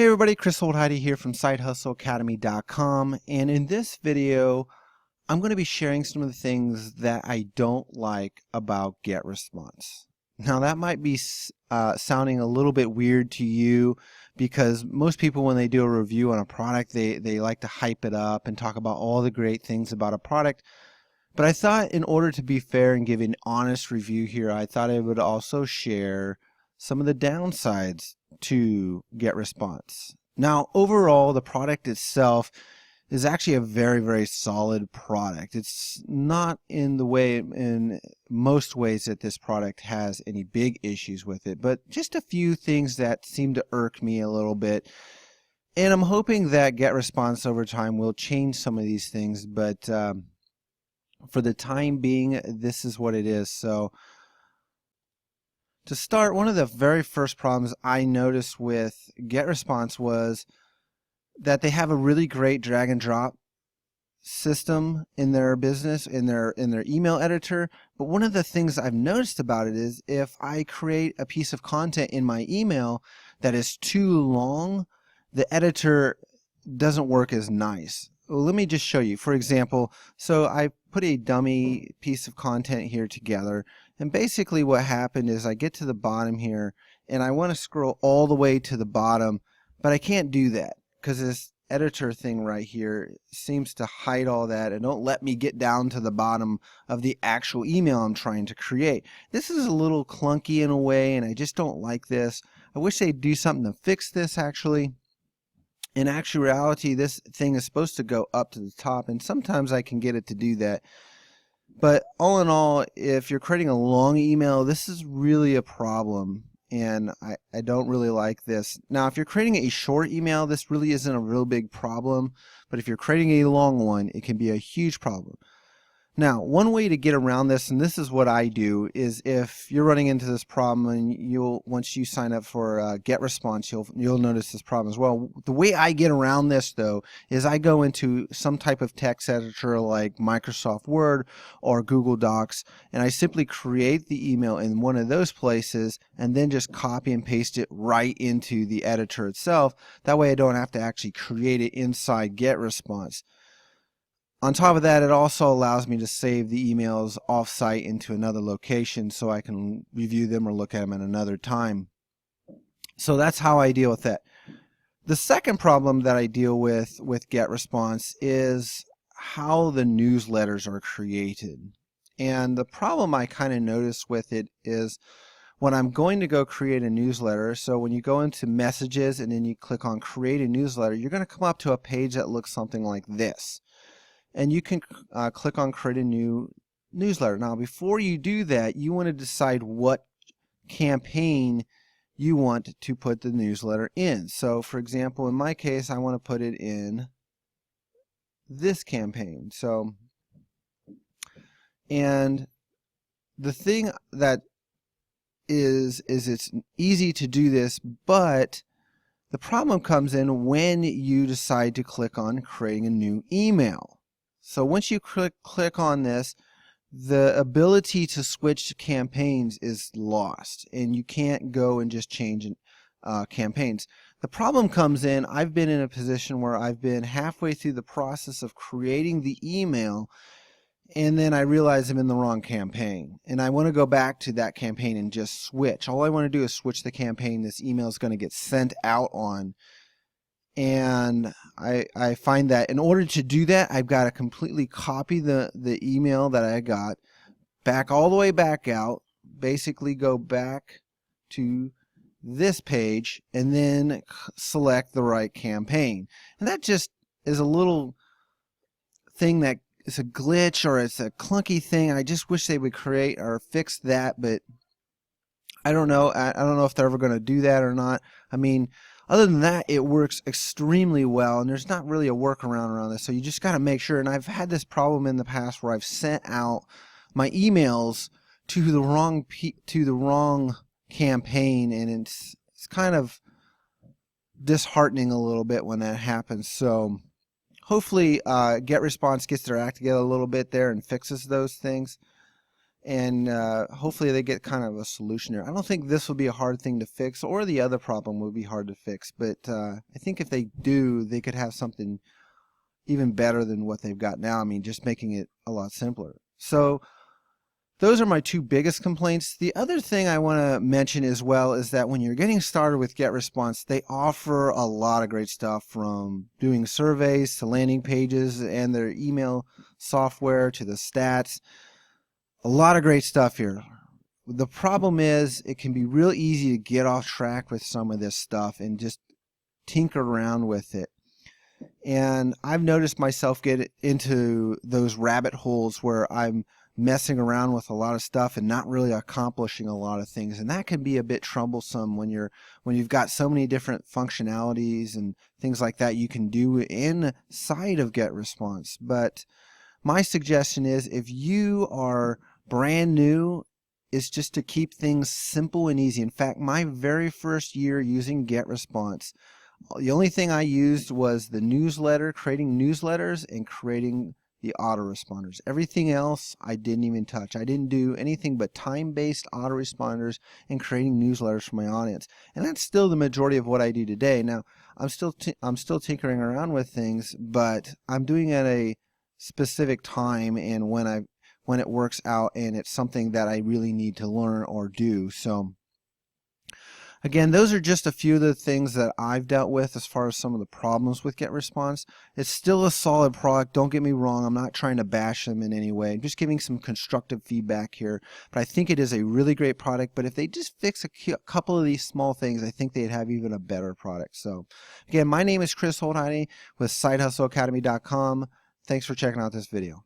Hey everybody, Chris Holdheide here from SideHustleAcademy.com, and in this video I'm going to be sharing some of the things that I don't like about GetResponse. Now that might be sounding a little bit weird to you because most people when they do a review on a product they like to hype it up and talk about all the great things about a product. But I thought in order to be fair and give an honest review here, I thought I would also share some of the downsides to GetResponse. Now, overall, the product itself is actually a very solid product. It's not in most ways that this product has any big issues with it, but just a few things that seem to irk me a little bit. And I'm hoping that GetResponse over time will change some of these things, but for the time being, this is what it is. So to start, one of the very first problems I noticed with GetResponse was that they have a really great drag and drop system in their business, in their email editor. But one of the things I've noticed about it is if I create a piece of content in my email that is too long, the editor doesn't work as nice. Let me just show you. For example, so I put a dummy piece of content here together, and basically what happened is I get to the bottom here and I want to scroll all the way to the bottom, but I can't do that because this editor thing right here seems to hide all that and don't let me get down to the bottom of the actual email I'm trying to create. This is a little clunky in a way, and I just don't like this. I wish they'd do something to fix this actually. In actuality, this thing is supposed to go up to the top, and sometimes I can get it to do that. But all in all, if you're creating a long email, this is really a problem, and I don't really like this. Now, if you're creating a short email, this really isn't a real big problem, but if you're creating a long one, it can be a huge problem. Now, one way to get around this, and this is what I do, is if you're running into this problem, and once you sign up for GetResponse, you'll notice this problem as well. The way I get around this, though, is I go into some type of text editor like Microsoft Word or Google Docs, and I simply create the email in one of those places, and then just copy and paste it right into the editor itself. That way, I don't have to actually create it inside GetResponse. On top of that, it also allows me to save the emails off-site into another location so I can review them or look at them at another time. So that's how I deal with that. The second problem that I deal with GetResponse is how the newsletters are created. And the problem I kind of notice with it is when I'm going to go create a newsletter, so when you go into messages and then you click on create a newsletter, you're going to come up to a page that looks something like this. And you can click on create a new newsletter. Now before you do that, you want to decide what campaign you want to put the newsletter in. So for example, in my case, I want to put it in this campaign. So, and the thing that is it's easy to do this, but the problem comes in when you decide to click on creating a new email. So once you click on this, the ability to switch campaigns is lost, and you can't go and just change campaigns. The problem comes in, I've been in a position where I've been halfway through the process of creating the email, and then I realize I'm in the wrong campaign, and I want to go back to that campaign and just switch. All I want to do is switch the campaign this email is going to get sent out on. And I find that in order to do that, I've got to completely copy the email that I got back all the way back out, basically go back to this page and then select the right campaign. And that just is a little thing that is a glitch, or it's a clunky thing. I just wish they would create or fix that, but I don't know. I don't know if they're ever going to do that or not. I mean, other than that, it works extremely well, and there's not really a workaround around this. So you just got to make sure. And I've had this problem in the past where I've sent out my emails to the wrong campaign, and it's kind of disheartening a little bit when that happens. So hopefully, GetResponse gets their act together a little bit there and fixes those things. and hopefully they get kind of a solution there. I don't think this will be a hard thing to fix, or the other problem will be hard to fix, but I think if they do, they could have something even better than what they've got now. I mean, just making it a lot simpler. So those are my two biggest complaints. The other thing I want to mention as well is that when you're getting started with GetResponse, they offer a lot of great stuff, from doing surveys to landing pages and their email software to the stats. A lot of great stuff here. The problem is it can be real easy to get off track with some of this stuff and just tinker around with it. And I've noticed myself get into those rabbit holes where I'm messing around with a lot of stuff and not really accomplishing a lot of things, and that can be a bit troublesome when you've got so many different functionalities and things like that you can do inside of GetResponse. But my suggestion is, if you are brand new, is just to keep things simple and easy. In fact, my very first year using GetResponse, the only thing I used was the newsletter, creating newsletters and creating the autoresponders. Everything else I didn't even touch. I didn't do anything but time-based autoresponders and creating newsletters for my audience. And that's still the majority of what I do today. Now, I'm still tinkering around with things, but I'm doing it at a specific time and when it works out, and it's something that I really need to learn or do. So again, those are just a few of the things that I've dealt with as far as some of the problems with GetResponse. It's still a solid product, don't get me wrong. I'm not trying to bash them in any way. I'm just giving some constructive feedback here. But I think it is a really great product. But if they just fix a couple of these small things, I think they'd have even a better product. So again, my name is Chris Holtheide with SideHustleAcademy.com. Thanks for checking out this video.